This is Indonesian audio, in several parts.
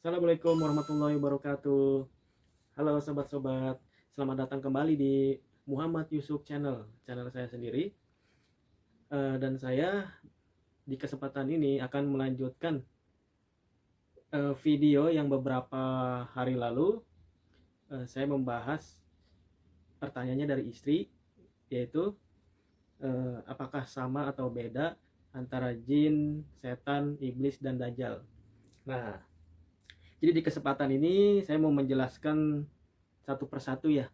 Assalamualaikum warahmatullahi wabarakatuh. Halo sobat-sobat, selamat datang kembali di Muhammad Yusuf channel saya sendiri. Dan saya di kesempatan ini akan melanjutkan video yang beberapa hari lalu saya membahas pertanyaannya dari istri, yaitu apakah sama atau beda antara jin, setan, iblis, dan dajjal. Nah, jadi di kesempatan ini saya mau menjelaskan satu persatu ya,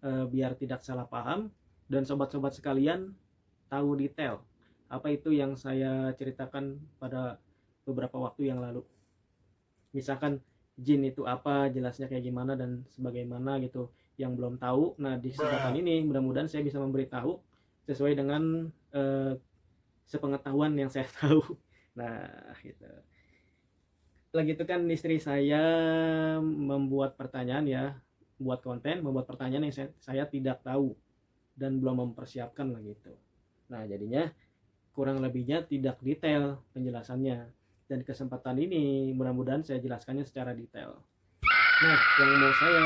biar tidak salah paham dan sobat-sobat sekalian tahu detail apa itu yang saya ceritakan pada beberapa waktu yang lalu. Misalkan jin itu apa, jelasnya kayak gimana dan sebagaimana gitu, yang belum tahu. Nah, di kesempatan ini mudah-mudahan saya bisa memberitahu sesuai dengan sepengetahuan yang saya tahu. Nah, gitu. Lagi itu kan istri saya membuat pertanyaan ya, membuat pertanyaan yang saya tidak tahu dan belum mempersiapkan lah gitu. Nah, jadinya kurang lebihnya tidak detail penjelasannya. Dan kesempatan ini mudah-mudahan saya jelaskannya secara detail. Nah, yang mau saya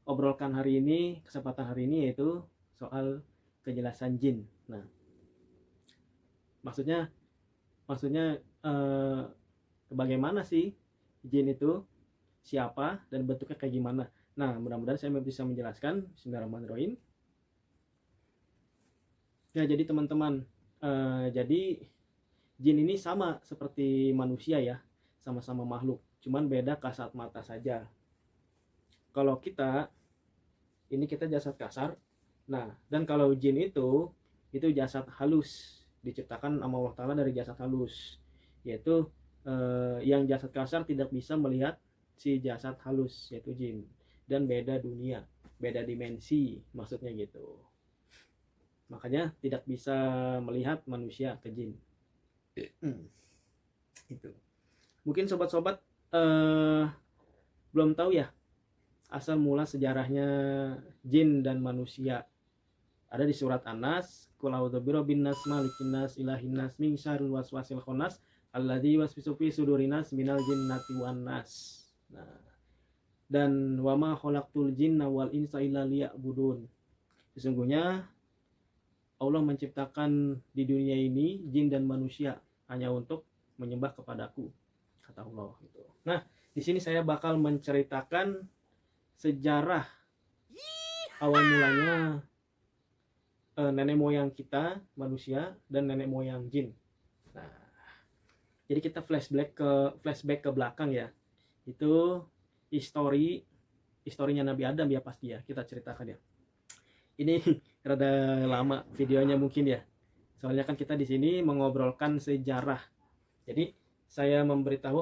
obrolkan hari ini, kesempatan hari ini yaitu soal kejelasan jin. Nah, maksudnya maksudnya eh, bagaimana sih jin itu, siapa, dan bentuknya kayak gimana. Nah, mudah-mudahan saya bisa menjelaskan. Bismillahirrahmanirrahim. Ya, jadi teman-teman, jadi jin ini sama seperti manusia ya, sama-sama makhluk, cuman beda kasat mata saja. Kalau kita, ini kita jasad kasar. Nah, dan kalau jin itu jasad halus, diciptakan sama Allah Ta'ala dari jasad halus, yaitu yang jasad kasar tidak bisa melihat si jasad halus, yaitu jin, dan beda dunia, beda dimensi maksudnya gitu. Makanya tidak bisa melihat manusia ke jin. Itu. Mungkin sobat-sobat belum tahu ya asal mula sejarahnya jin dan manusia. Ada di surat An-Nas, qul a'udzu birabbin nas, malikin nas, ilahin nas, min syarril waswasil khannas, alladzi yuwaswisu fi sudurin nas minal jinnati wan nas. Nah, dan wa ma khalaqtul jinna wal insa illa liya'budun. Sesungguhnya Allah menciptakan di dunia ini jin dan manusia hanya untuk menyembah kepadaku, kata Allah gitu. Nah, di sini saya bakal menceritakan sejarah awal mulanya nenek moyang kita manusia dan nenek moyang jin. Nah, jadi kita flashback ke belakang ya. Itu historinya Nabi Adam ya, pasti ya kita ceritakan ya. Ini rada lama videonya mungkin ya. Soalnya kan kita di sini mengobrolkan sejarah. Jadi saya memberitahu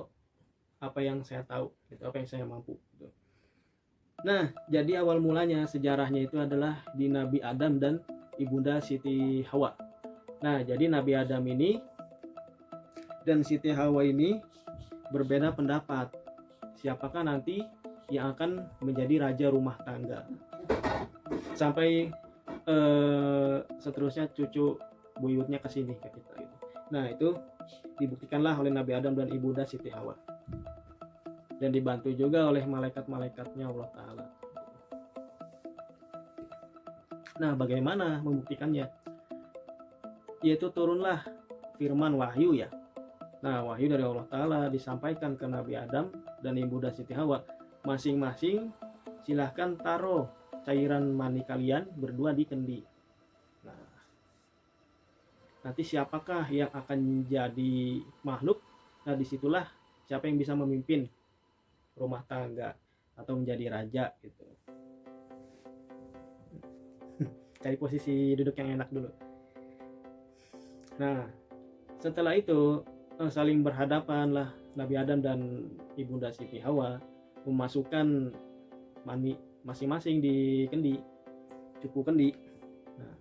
apa yang saya tahu, gitu, apa yang saya mampu. Gitu. Nah, jadi awal mulanya sejarahnya itu adalah di Nabi Adam dan Ibunda Siti Hawa. Nah, jadi Nabi Adam ini dan Siti Hawa ini berbeda pendapat. Siapakah nanti yang akan menjadi raja rumah tangga? Sampai seterusnya cucu buyutnya ke sini ke kita gitu. Nah, itu dibuktikanlah oleh Nabi Adam dan Ibunda Siti Hawa. Dan dibantu juga oleh malaikat-malaikatnya Allah Ta'ala. Nah, bagaimana membuktikannya? Yaitu turunlah firman wahyu ya. Nah, wahyu dari Allah Ta'ala disampaikan ke Nabi Adam dan Ibunda Siti Hawa. Masing-masing silahkan taruh cairan mani kalian berdua di kendi. Nah, nanti siapakah yang akan jadi makhluk? Nah, disitulah siapa yang bisa memimpin rumah tangga atau menjadi raja gitu. Cari posisi duduk yang enak dulu. Nah, setelah itu saling berhadapan lah Nabi Adam dan Ibunda Siti Hawa memasukkan mani masing-masing di kendi, cukup kendi. Nah,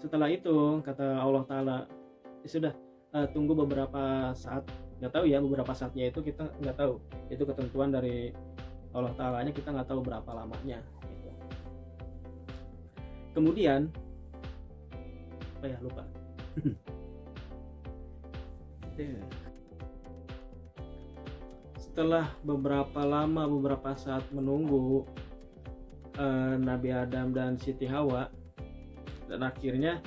setelah itu kata Allah Ta'ala, sudah tunggu beberapa saat, nggak tahu ya beberapa saatnya itu kita nggak tahu, itu ketentuan dari Allah Ta'alanya, kita nggak tahu berapa lamanya gitu. Kemudian apa ya, lupa. setelah beberapa saat menunggu Nabi Adam dan Siti Hawa, dan akhirnya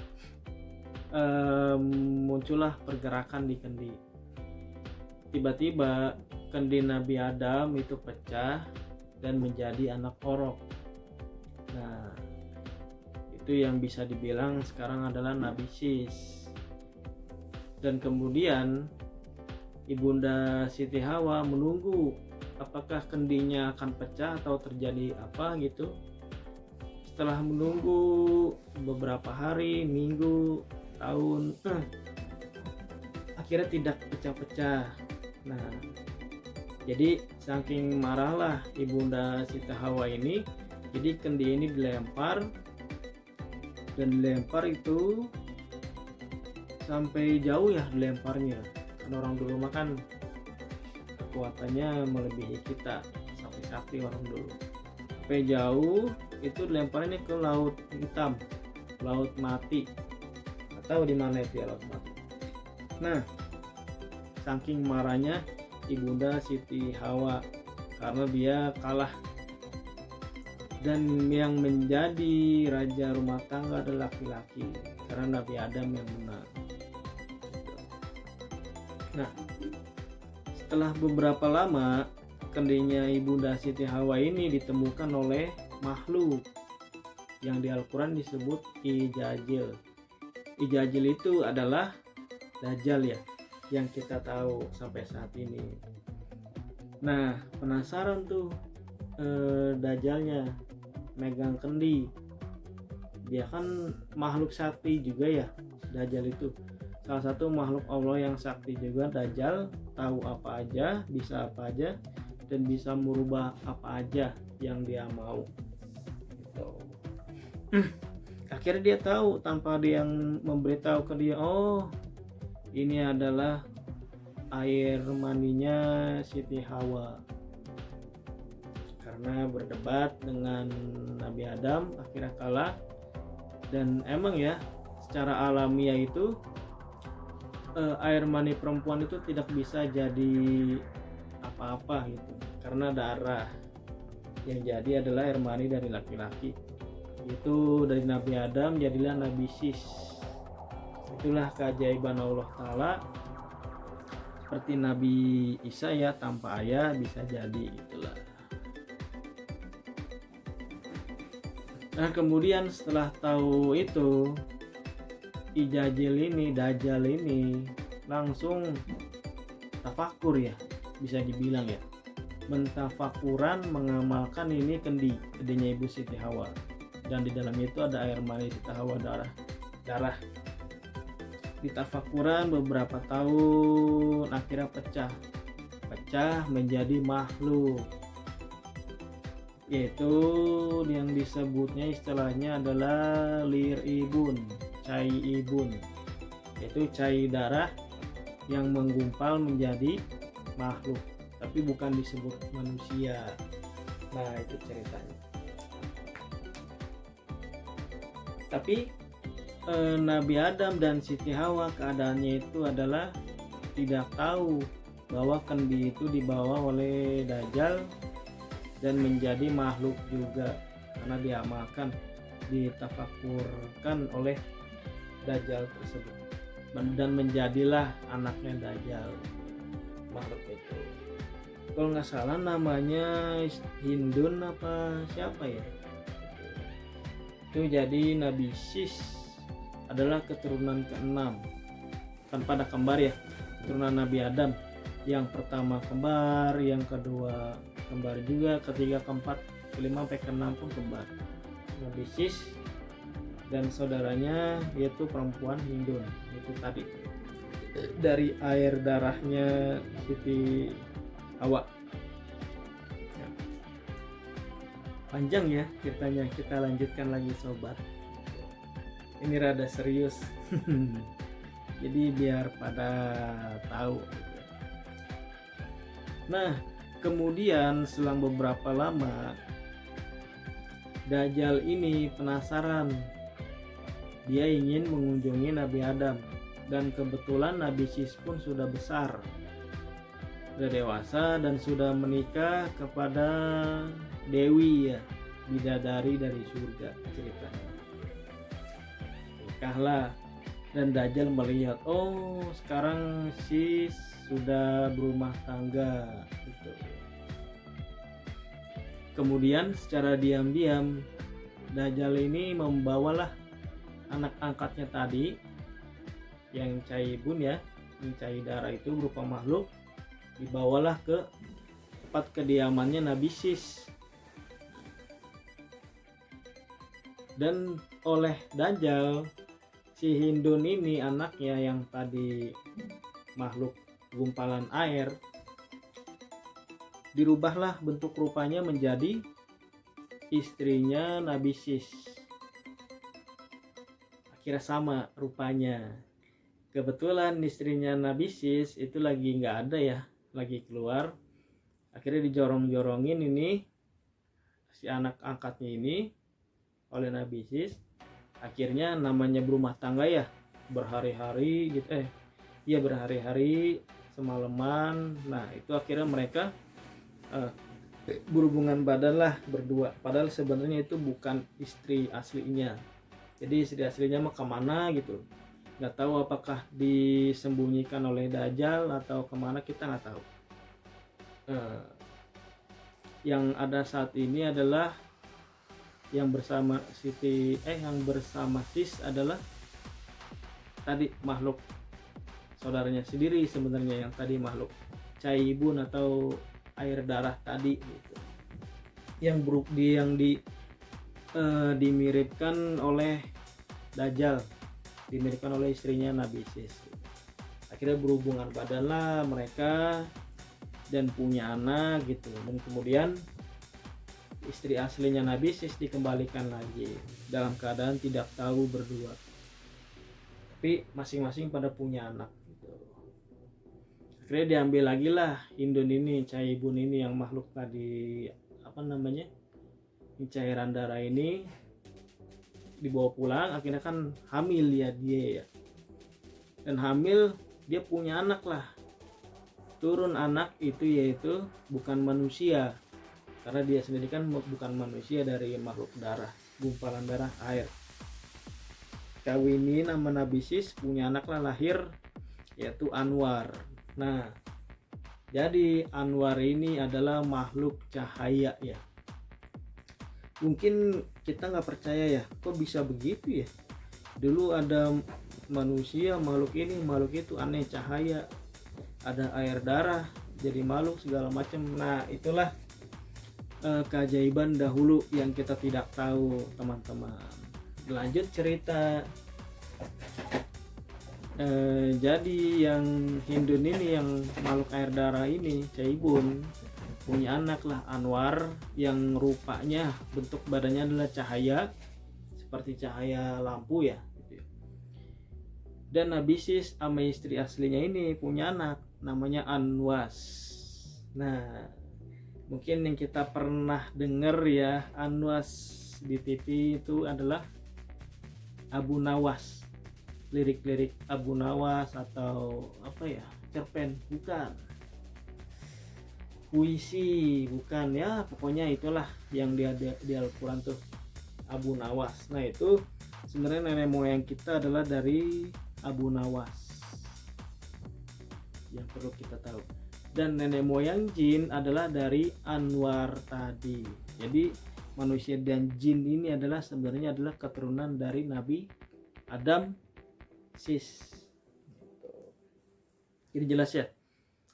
muncullah pergerakan di kendi. Tiba-tiba kendi Nabi Adam itu pecah dan menjadi anak orok. Nah, itu yang bisa dibilang sekarang adalah Nabi Sis. Dan kemudian Ibunda Siti Hawa menunggu apakah kendinya akan pecah atau terjadi apa gitu. Setelah menunggu beberapa hari, minggu, tahun, akhirnya tidak pecah-pecah. Nah, jadi saking marahlah Ibunda Siti Hawa ini, jadi kendi ini dilempar, dan dilempar itu sampai jauh ya dilemparnya. Kan orang dulu makan kekuatannya melebihi kita, sakti orang dulu. Sampai jauh itu dilemparnya ke laut hitam, laut mati. Atau di mana itu ya laut mati. Nah, saking marahnya Ibunda Siti Hawa karena dia kalah, dan yang menjadi raja rumah tangga adalah laki-laki karena Nabi Adam yang menang. Nah, setelah beberapa lama kendinya Ibunda Siti Hawa ini ditemukan oleh makhluk yang di Al-Quran disebut Ijajil. Ijajil itu adalah Dajjal ya, yang kita tahu sampai saat ini. Nah, penasaran tuh Dajjalnya megang kendi. Dia kan makhluk sakti juga ya, Dajjal itu. Salah satu makhluk Allah yang sakti juga Dajjal, tahu apa aja, bisa apa aja, dan bisa merubah apa aja yang dia mau. Gitu. Akhirnya dia tahu tanpa dia yang memberitahu ke dia, oh ini adalah air maninya Siti Hawa. Karena berdebat dengan Nabi Adam akhirnya kalah. Dan emang ya secara alamiah itu air mani perempuan itu tidak bisa jadi apa-apa gitu, karena darah. Yang jadi adalah air mani dari laki-laki. Itu dari Nabi Adam jadilah Nabi Sis. Itulah keajaiban Allah Ta'ala. Seperti Nabi Isa ya, tanpa ayah bisa jadi, itulah. Nah, kemudian setelah tahu itu, Ijajil ini, Dajjal ini langsung tafakur ya, bisa dibilang ya, mentafakuran mengamalkan ini kendinya Ibu Siti Hawa, dan di dalam itu ada air mani Siti Hawa, darah. Ditafakuran beberapa tahun akhirnya pecah menjadi makhluk, yaitu yang disebutnya istilahnya adalah liribun, cai ibun, yaitu cai darah yang menggumpal menjadi makhluk, tapi bukan disebut manusia. Nah, itu ceritanya. Tapi Nabi Adam dan Siti Hawa keadaannya itu adalah tidak tahu bahwa kendi itu dibawa oleh Dajjal dan menjadi makhluk juga, karena diamalkan, ditafakurkan oleh Dajjal tersebut, dan menjadilah anaknya Dajjal, makhluk itu. Kalau nggak salah namanya Hindun apa siapa ya, itu jadi Nabi Sis adalah keturunan ke-6, kan pada kembar ya, keturunan Nabi Adam. Yang pertama kembar, yang kedua kembar juga, ketiga, keempat, kelima sampai ke-6 pun kembar. Nabi Sis dan saudaranya yaitu perempuan Hindun, itu tadi dari air darahnya Siti Hawa. Panjang ya ceritanya, kita lanjutkan lagi sobat. Ini rada serius. Jadi biar pada tahu. Nah, kemudian selang beberapa lama Dajjal ini penasaran. Dia ingin mengunjungi Nabi Adam, dan kebetulan Nabi Sis pun sudah besar. sudah dewasa dan sudah menikah kepada Dewi ya, bidadari dari surga ceritanya. Nikahlah, dan Dajjal melihat, oh sekarang sis sudah berumah tangga gitu. Kemudian secara diam-diam Dajjal ini membawalah anak angkatnya tadi yang caibun ya, yang cai darah itu berupa makhluk, dibawalah ke tempat kediamannya Nabi Sis. Dan oleh Dajjal, si Hindun ini anaknya yang tadi makhluk gumpalan air, dirubahlah bentuk rupanya menjadi istrinya Nabi Sis. Akhirnya sama rupanya. Kebetulan istrinya Nabi Sis itu lagi nggak ada ya, lagi keluar. Akhirnya dijorong-jorongin ini si anak angkatnya ini oleh Nabi Sis. Akhirnya namanya berumah tangga ya, berhari-hari gitu, berhari-hari semalaman. Nah itu akhirnya mereka berhubungan badan lah berdua, padahal sebenarnya itu bukan istri aslinya. Jadi istri aslinya mah kemana gitu, nggak tahu, apakah disembunyikan oleh Dajjal atau kemana, kita nggak tahu. Yang ada saat ini adalah yang bersama Sis adalah tadi makhluk saudaranya sendiri sebenarnya, yang tadi makhluk caibun atau air darah tadi gitu. Yang dimiripkan oleh Dajjal, dimiripkan oleh istrinya Nabi Sis. Akhirnya berhubungan badan lah mereka dan punya anak gitu. Dan kemudian istri aslinya Nabi Sis dikembalikan lagi dalam keadaan tidak tahu berdua, tapi masing-masing pada punya anak gitu. Akhirnya diambil lagi lah Hindun ini, caibun ini, yang makhluk tadi cairan darah ini, dibawa pulang. Akhirnya kan hamil ya dia ya, dan hamil dia punya anak lah, turun anak itu yaitu bukan manusia, karena dia sendiri kan bukan manusia, dari makhluk darah, gumpalan darah air. Kawinin sama Nabi Sis, punya anak lah lahir yaitu Anwar. Nah jadi Anwar ini adalah makhluk cahaya ya. Mungkin kita nggak percaya ya, kok bisa begitu ya, dulu ada manusia, makhluk ini makhluk itu, aneh, cahaya, ada air darah, jadi makhluk segala macam. Nah itulah keajaiban dahulu yang kita tidak tahu teman-teman. Lanjut cerita. Jadi yang Hindun ini, yang makhluk air darah ini, caibun, punya anak lah Anwar, yang rupanya bentuk badannya adalah cahaya, seperti cahaya lampu ya gitu. Dan Nabi Sis sama istri aslinya ini punya anak namanya Anwas. Nah mungkin yang kita pernah dengar ya, Anwas di TV itu adalah Abu Nawas, lirik-lirik Abu Nawas atau cerpen, bukan, puisi, bukan ya, pokoknya itulah yang di Al-Quran tuh, Abu Nawas. Nah itu sebenarnya nenek moyang kita adalah dari Abu Nawas, yang perlu kita tahu. Dan nenek moyang jin adalah dari Anwar tadi. Jadi manusia dan jin ini adalah sebenarnya adalah keturunan dari Nabi Adam Sis. Jadi jelas ya,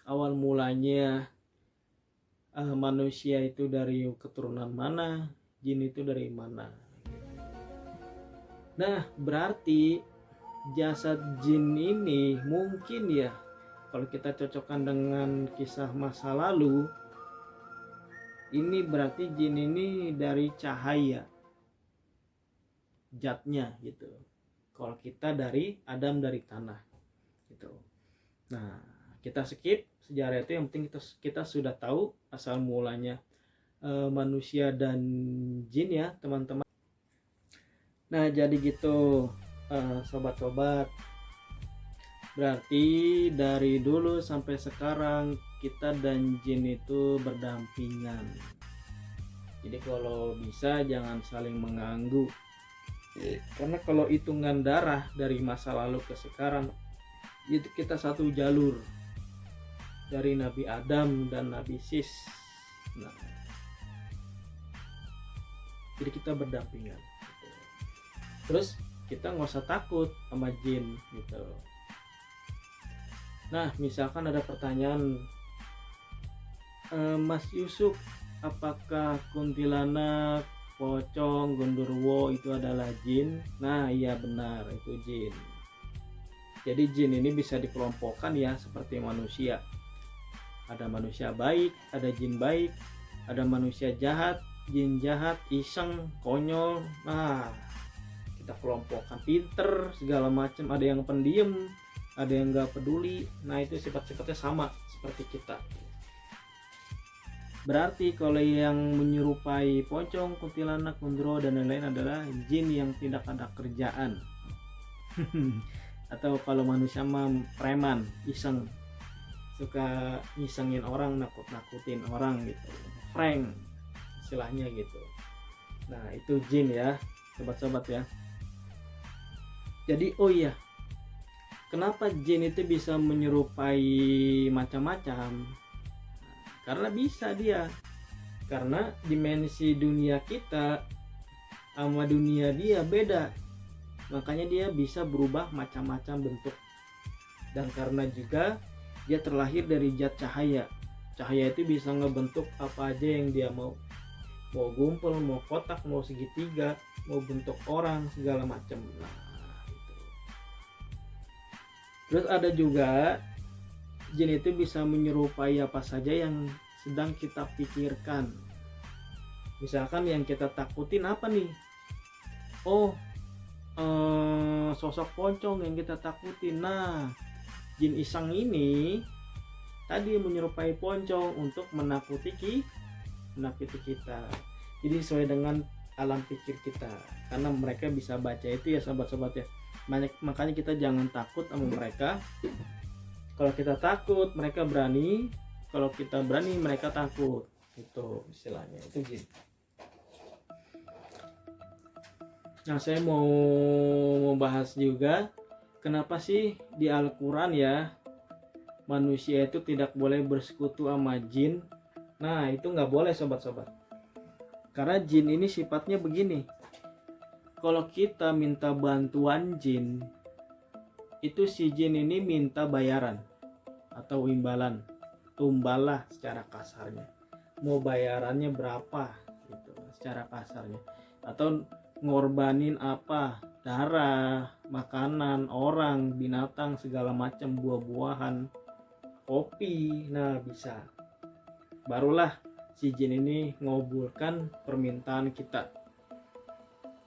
awal mulanya manusia itu dari keturunan mana, jin itu dari mana. Nah berarti jasad jin ini mungkin ya, kalau kita cocokkan dengan kisah masa lalu, ini berarti jin ini dari cahaya zatnya gitu. Kalau kita dari Adam, dari tanah gitu. Nah kita skip sejarah itu, yang penting kita sudah tahu asal mulanya manusia dan jin ya teman-teman. Nah jadi gitu sobat-sobat, berarti dari dulu sampai sekarang kita dan jin itu berdampingan. Jadi kalau bisa jangan saling mengganggu. Karena kalau hitungan darah dari masa lalu ke sekarang, itu kita satu jalur dari Nabi Adam dan Nabi Sis. Nah, jadi kita berdampingan. Terus kita nggak usah takut sama jin gitu. Nah, misalkan ada pertanyaan, Mas Yusuf, apakah kuntilanak, pocong, gondorwo itu adalah jin? Nah, iya benar, itu jin. Jadi jin ini bisa dikelompokkan ya seperti manusia. Ada manusia baik, ada jin baik, ada manusia jahat, jin jahat, iseng, konyol. Nah, kita kelompokkan, pinter, segala macam. Ada yang pendiam, ada yang nggak peduli. Nah, itu sifat-sifatnya sama seperti kita. Berarti kalau yang menyerupai pocong, kuntilanak, gondorwo dan lain-lain adalah jin yang tidak ada kerjaan. Atau kalau manusia mah preman, iseng, suka ngisengin orang, nakut-nakutin orang gitu, prank istilahnya gitu. Nah, itu jin ya, sobat-sobat ya. Jadi oh iya, kenapa jin itu bisa menyerupai macam-macam? Karena bisa dia, karena dimensi dunia kita sama dunia dia beda, makanya dia bisa berubah macam-macam bentuk. Dan karena juga dia terlahir dari zat cahaya. Cahaya itu bisa ngebentuk apa aja yang dia mau gumpal, mau kotak, mau segitiga, mau bentuk orang, segala macam. Nah, itu. Terus ada juga jin itu bisa menyerupai apa saja yang sedang kita pikirkan. Misalkan yang kita takutin apa nih? Oh, sosok pocong yang kita takutin. Nah, jin iseng ini tadi menyerupai pocong untuk menakuti kita. Jadi sesuai dengan alam pikir kita. Karena mereka bisa baca itu ya sobat-sobat ya. Makanya kita jangan takut sama mereka. Kalau kita takut, mereka berani. Kalau kita berani, mereka takut. Itu istilahnya, itu jin. Nah, saya mau membahas juga kenapa sih di Al-Quran ya manusia itu tidak boleh bersekutu sama jin. Nah, itu nggak boleh sobat-sobat. Karena jin ini sifatnya begini. Kalau kita minta bantuan jin, itu si jin ini minta bayaran atau imbalan, tumbal lah secara kasarnya. Mau bayarannya berapa gitu secara kasarnya, atau ngorbanin apa, darah, makanan, orang, binatang, segala macam, buah-buahan, kopi. Nah, bisa, barulah si jin ini ngabulkan permintaan kita.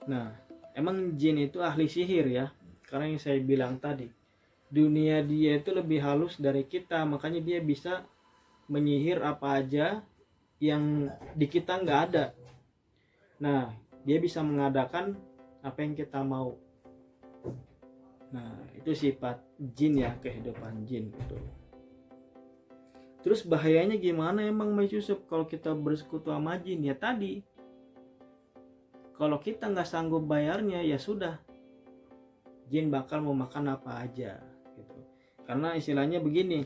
Nah, emang jin itu ahli sihir ya. Karena yang saya bilang tadi, dunia dia itu lebih halus dari kita, makanya dia bisa menyihir apa aja yang di kita nggak ada. Nah, dia bisa mengadakan apa yang kita mau. Nah, itu sifat jin ya, kehidupan jin gitu. Terus bahayanya gimana emang Mas Yusuf kalau kita bersekutu sama jin? Ya tadi, kalau kita nggak sanggup bayarnya ya sudah, jin bakal mau makan apa aja gitu. Karena istilahnya begini,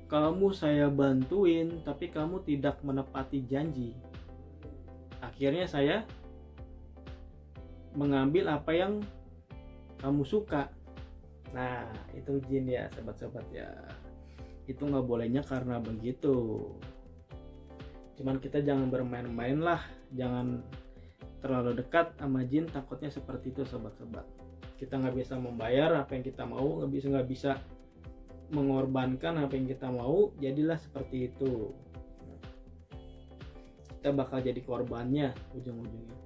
kamu saya bantuin tapi kamu tidak menepati janji, akhirnya saya mengambil apa yang kamu suka. Nah, itu jin ya sobat-sobat ya. Itu nggak bolehnya karena begitu. Cuman kita jangan bermain-main lah, jangan terlalu dekat sama jin, takutnya seperti itu sobat-sobat. Kita nggak bisa membayar apa yang kita mau, nggak bisa mengorbankan apa yang kita mau, jadilah seperti itu. Kita bakal jadi korbannya ujung-ujungnya.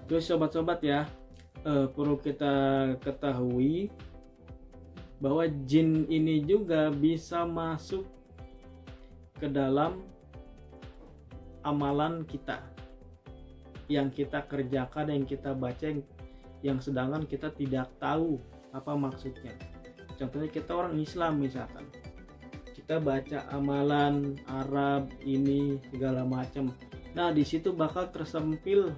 Terus sobat-sobat ya, perlu kita ketahui bahwa jin ini juga bisa masuk ke dalam amalan kita yang kita kerjakan, yang kita baca, yang sedangkan kita tidak tahu apa maksudnya. contohnya kita orang Islam misalkan, kita baca amalan Arab ini segala macam. Nah, di situ bakal tersempil,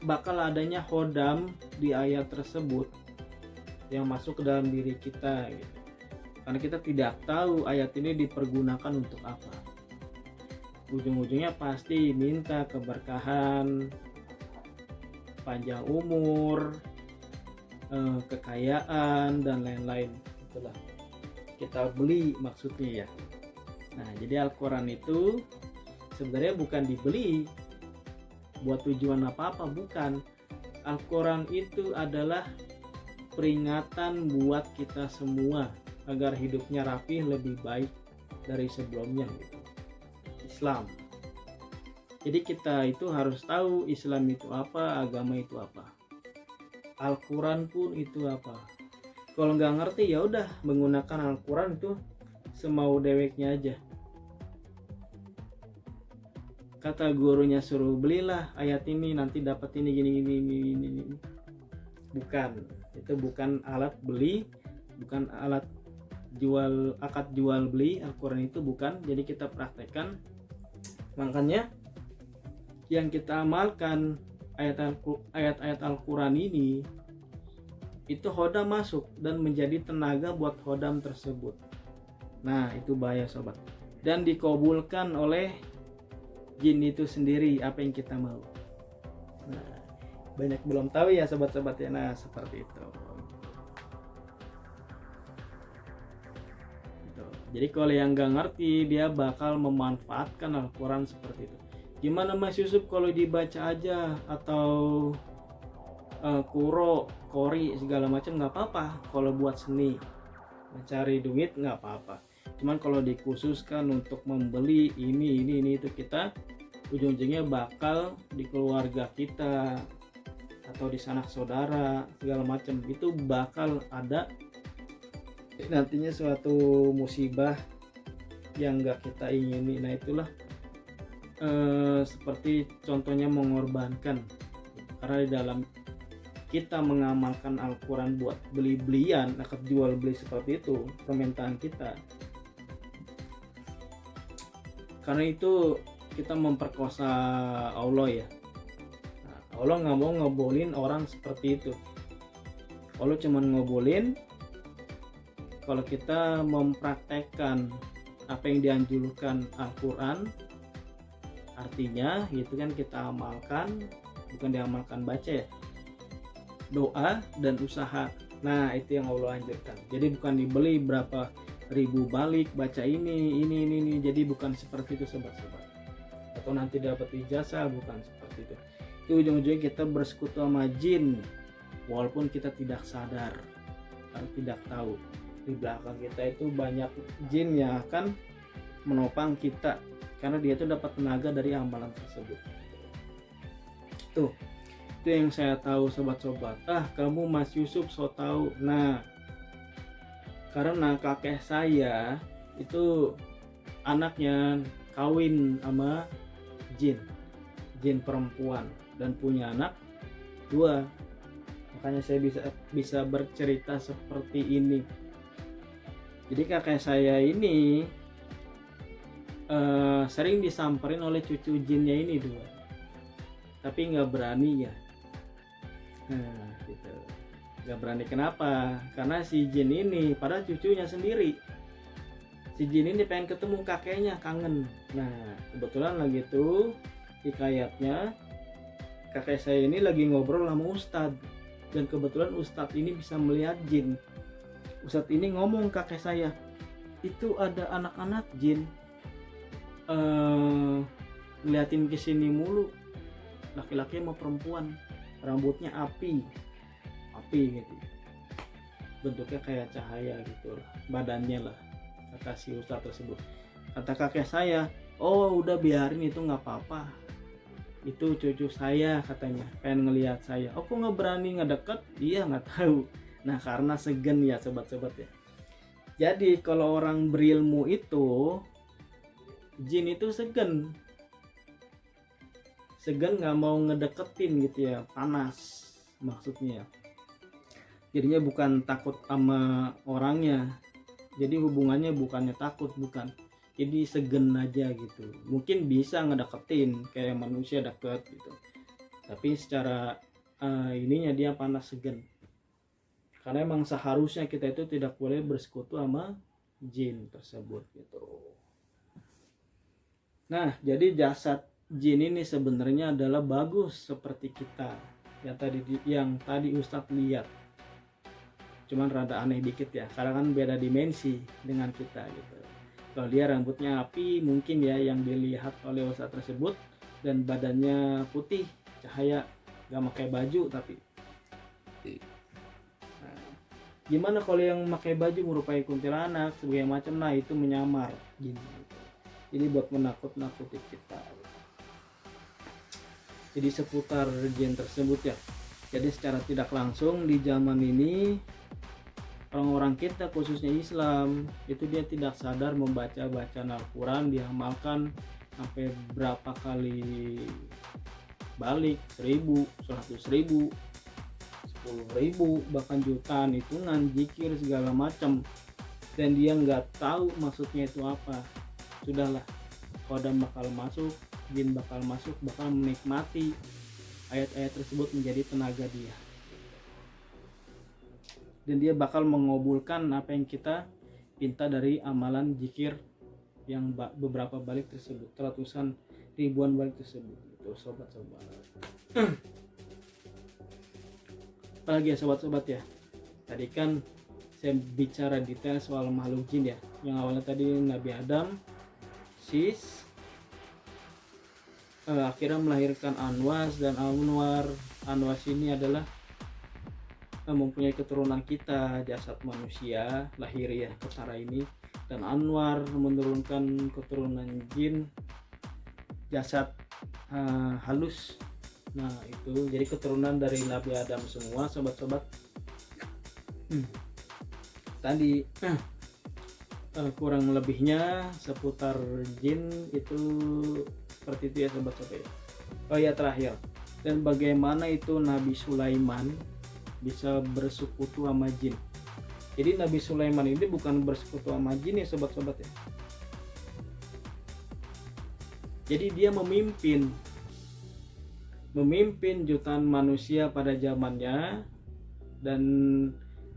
bakal adanya khodam di ayat tersebut yang masuk ke dalam diri kita gitu. Karena kita tidak tahu ayat ini dipergunakan untuk apa. Ujung-ujungnya pasti minta keberkahan, panjang umur, kekayaan dan lain-lain. Itulah kita beli maksudnya ya. Nah, jadi Al-Quran itu sebenarnya bukan dibeli buat tujuan apa-apa, bukan. Al-Quran itu adalah peringatan buat kita semua agar hidupnya rapih lebih baik dari sebelumnya gitu. Islam. Jadi kita itu harus tahu Islam itu apa, agama itu apa. Al-Quran pun itu apa. Kalau nggak ngerti ya udah menggunakan Al-Quran itu semau deweknya aja. Kata gurunya suruh belilah ayat ini nanti dapat ini gini. Bukan, itu bukan alat beli, bukan alat jual, akad jual beli. Al-Quran itu bukan. Jadi kita praktekkan. Makanya yang kita amalkan ayat-ayat Al-Quran ini itu khodam masuk dan menjadi tenaga buat khodam tersebut. Nah, itu bahaya sobat. Dan dikabulkan oleh jin itu sendiri apa yang kita mau. Nah, banyak belum tahu ya sobat-sobat ya. Nah, seperti itu. Jadi kalau yang nggak ngerti dia bakal memanfaatkan Al-Quran seperti itu. Gimana Mas Yusuf kalau dibaca aja atau kuro, kori segala macam nggak apa-apa. Kalau buat seni, mencari duit nggak apa-apa. Cuman kalau dikhususkan untuk membeli ini itu, kita ujung-ujungnya bakal di keluarga kita atau di sanak saudara segala macam itu bakal ada nantinya suatu musibah yang nggak kita ingini. Nah itulah seperti contohnya mengorbankan, karena di dalam kita mengamalkan Al-Quran buat beli-belian, akad jual beli seperti itu permintaan kita, karena itu kita memperkosa Allah ya. Nah, Allah nggak mau ngobolin orang seperti itu. Allah cuma ngobolin kalau kita mempraktekkan apa yang dianjurkan Al-Quran. Artinya itu kan kita amalkan, bukan diamalkan baca ya, doa dan usaha. Nah itu yang Allah anjurkan. Jadi bukan dibeli berapa ribu balik baca ini. Jadi bukan seperti itu sobat-sobat. Atau nanti dapat ijazah, bukan seperti itu. Itu ujung-ujungnya kita bersekutu sama jin walaupun kita tidak sadar atau tidak tahu. Di belakang kita itu banyak jin yang akan menopang kita karena dia itu dapat tenaga dari amalan tersebut. Tuh, itu yang saya tahu sobat-sobat. Kamu Mas Yusuf so tahu. Nah, karena kakek saya itu anaknya kawin sama jin perempuan dan punya anak 2. Makanya saya bisa bercerita seperti ini. Jadi kakek saya ini sering disamperin oleh cucu jinnya ini 2, tapi nggak berani ya. Nah gitu, nggak berani. Kenapa? Karena si jin ini pada cucunya sendiri, si jin ini pengen ketemu kakeknya, kangen. Nah kebetulan lagi tuh hikayatnya kakek saya ini lagi ngobrol sama ustadz, dan kebetulan ustadz ini bisa melihat jin. Ustadz ini ngomong kakek saya, itu ada anak-anak jin ngeliatin kesini mulu, laki-laki sama perempuan, rambutnya api gitu, bentuknya kayak cahaya gitu, badannya lah, kata si ustadz tersebut. Kata kakek saya, oh udah biarin itu nggak apa-apa, itu cucu saya katanya, pengen ngelihat saya. Oh kok nggak berani ngedeket? Iya nggak tahu. Nah karena segen ya sobat-sobat ya. Jadi kalau orang berilmu itu, jin itu segan nggak mau ngedeketin gitu ya, panas maksudnya. Jadinya bukan takut sama orangnya, jadi hubungannya bukannya takut, bukan, jadi segen aja gitu. Mungkin bisa ngedeketin kayak manusia deket gitu, tapi secara ininya dia panas segen. Karena emang seharusnya kita itu tidak boleh bersekutu sama jin tersebut gitu. Nah, jadi jasad jin ini sebenarnya adalah bagus seperti kita yang tadi Ustadz lihat. Cuman rada aneh dikit ya, karena kan beda dimensi dengan kita gitu. Kalau dia rambutnya api mungkin ya yang dilihat oleh Ustadz tersebut, dan badannya putih cahaya, gak pakai baju tapi. Nah, gimana kalau yang pakai baju merupai kuntilanak segala macam, nah itu menyamar jin gitu. Jadi buat menakut-nakuti kita. Jadi seputar jin tersebut ya. Jadi secara tidak langsung di zaman ini orang-orang kita khususnya Islam itu dia tidak sadar membaca Al-Quran, diamalkan sampai berapa kali balik, 1000, 100.000, 10.000, bahkan jutaan hitungan, zikir segala macam, dan dia nggak tahu maksudnya itu apa. Sudahlah, kodam bakal masuk, jin bakal masuk, bakal menikmati ayat-ayat tersebut menjadi tenaga dia, dan dia bakal mengabulkan apa yang kita minta dari amalan zikir yang beberapa balik tersebut, ratusan ribuan balik tersebut. Itu sobat-sobat. Apalagi ya sobat-sobat ya, tadi kan saya bicara detail soal makhluk jin ya, yang awalnya tadi Nabi Adam, Sis, akhirnya melahirkan Anwas, dan Anwas ini adalah mempunyai keturunan kita, jasad manusia lahiriah ketara ini, dan Anwar menurunkan keturunan jin, jasad halus. Nah itu jadi keturunan dari Nabi Adam semua sobat-sobat. Tadi kurang lebihnya seputar jin itu seperti itu ya sobat-sobat. Oh ya, terakhir, dan bagaimana itu Nabi Sulaiman bisa bersekutu sama jin. Jadi Nabi Sulaiman ini bukan bersekutu sama jin ya sobat-sobat ya. Jadi dia memimpin jutaan manusia pada zamannya, dan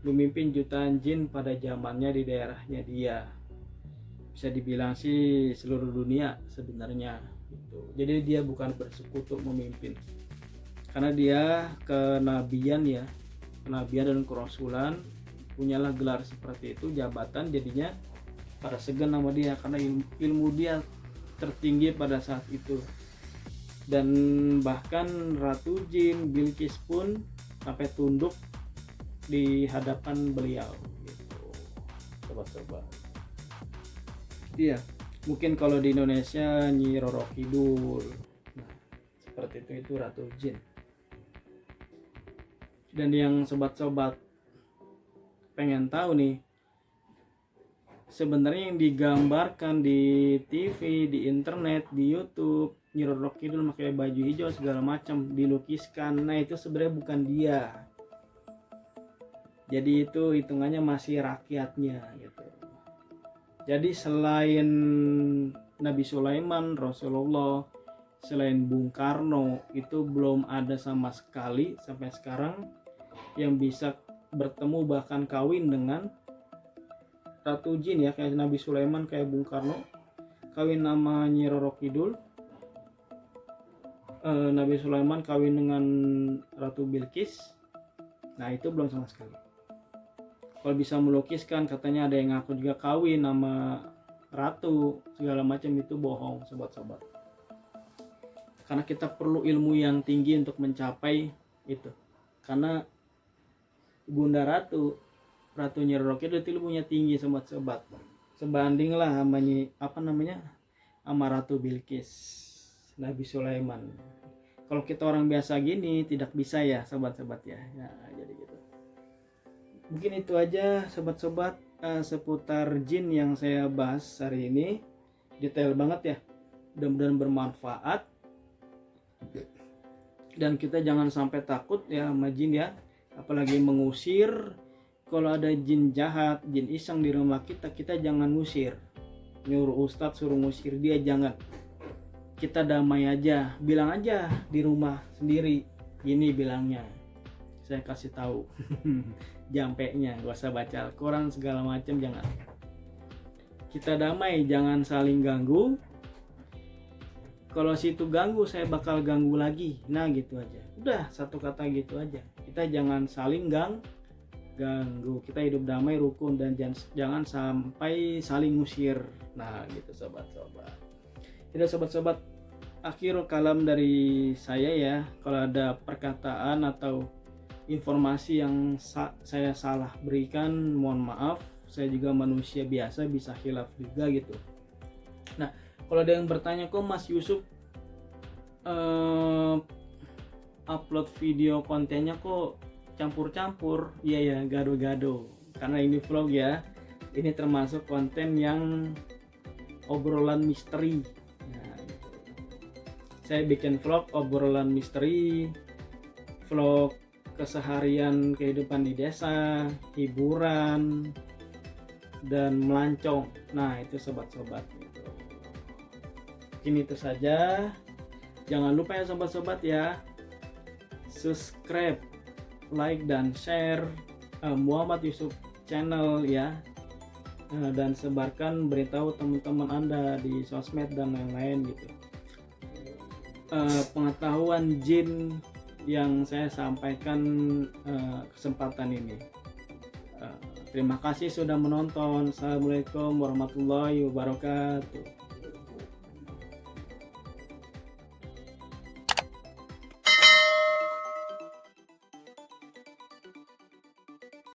memimpin jutaan jin pada zamannya di daerahnya dia. Bisa dibilang sih seluruh dunia sebenarnya gitu. Jadi dia bukan bersekutu memimpin, karena dia kenabian dan kerasulan, punyalah gelar seperti itu, jabatan, jadinya pada segan nama dia karena ilmu dia tertinggi pada saat itu. Dan bahkan Ratu Jin Bilqis pun sampai tunduk di hadapan beliau gitu, sobat-sobat. Iya, mungkin kalau di Indonesia Nyi Roro Kidul, nah seperti itu Ratu Jin. Dan yang sobat-sobat pengen tahu nih, sebenarnya yang digambarkan di TV, di internet, di YouTube, Nyi Roro Kidul pakai baju hijau segala macam dilukiskan, nah itu sebenarnya bukan dia. Jadi itu hitungannya masih rakyatnya gitu. Jadi selain Nabi Sulaiman, Rasulullah, selain Bung Karno, itu belum ada sama sekali sampai sekarang yang bisa bertemu bahkan kawin dengan Ratu Jin ya, kayak Nabi Sulaiman, kayak Bung Karno kawin nama Nyi Roro Kidul, Nabi Sulaiman kawin dengan Ratu Bilqis. Nah itu belum sama sekali. Kalau bisa melukiskan, katanya ada yang ngaku juga kawin nama ratu segala macam, itu bohong sobat-sobat. Karena kita perlu ilmu yang tinggi untuk mencapai itu. Karena Bunda Ratu Nyi Roro Kidul itu ilmunya tinggi sobat-sobat. Sebandinglah sama Ratu Bilqis, Nabi Sulaiman. Kalau kita orang biasa gini tidak bisa ya sobat-sobat ya. Ya jadi gitu. Mungkin itu aja sobat-sobat seputar jin yang saya bahas hari ini. Detail banget ya. Mudah-mudahan bermanfaat. Dan kita jangan sampai takut ya sama jin ya. apalagi mengusir. Kalau ada jin jahat, jin iseng di rumah kita, kita jangan ngusir, nyuruh ustadz suruh ngusir dia, jangan. Kita damai aja, bilang aja di rumah sendiri, gini bilangnya, saya kasih tahu. Jampeknya gak usah baca Al-Quran segala macam, jangan. Kita damai, jangan saling ganggu. Kalau situ ganggu, saya bakal ganggu lagi. Nah gitu aja, udah satu kata gitu aja. Kita jangan saling ganggu, kita hidup damai, rukun, dan jangan sampai saling ngusir. Nah gitu sobat-sobat. Tidak sobat-sobat, akhir kalam dari saya ya. Kalau ada perkataan atau informasi yang saya salah berikan, mohon maaf. Saya juga manusia biasa, bisa khilaf juga gitu. Nah kalau ada yang bertanya, kok Mas Yusuf upload video kontennya kok campur-campur? Iya ya, gado-gado, karena ini vlog ya. Ini termasuk konten yang obrolan misteri. Nah, gitu. Saya bikin vlog obrolan misteri, vlog keseharian kehidupan di desa, hiburan, dan melancong. Nah itu sobat-sobat gitu. Mungkin itu saja. Jangan lupa ya sobat-sobat ya, subscribe, like, dan share Muhammad Yusuf channel ya, dan sebarkan, beritahu teman-teman Anda di sosmed dan lain-lain gitu. Pengetahuan jin yang saya sampaikan kesempatan ini. Terima kasih sudah menonton. Assalamualaikum warahmatullahi wabarakatuh.